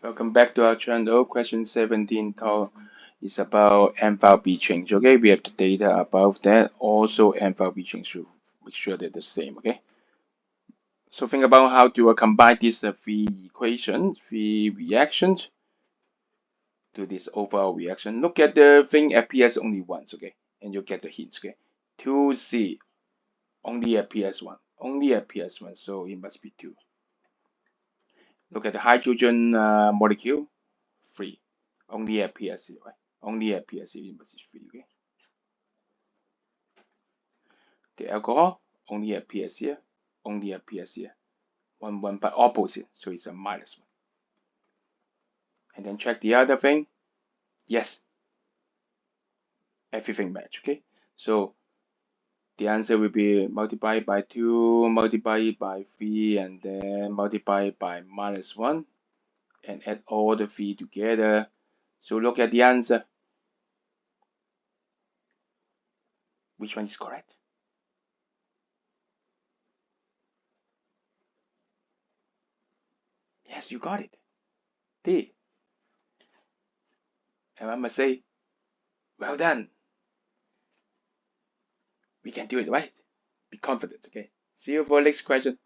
Welcome back to our channel. Question 17 is about enthalpy change. Okay, we have the data above that. Also, enthalpy change should make sure they're the same. Okay, so think about how to combine these three equations, three reactions to this overall reaction. Look at the thing appears only once. Okay, and you get the hints. Okay, 2C only appears once, so it must be 2. Look at the hydrogen molecule, 3 only appears here, right? Only appears here, it must be 3. Okay, the alcohol only appears here, only appears here, 1 but opposite, so it's a -1. And then check the other thing. Yes, everything match. Okay, so the answer will be multiplied by 2, multiplied by 3, and then multiplied by -1, and add all the 3 together. So look at the answer. Which one is correct? Yes, you got it. D. And I must say, well done. We can do it, right? Be confident, okay? See you for the next question.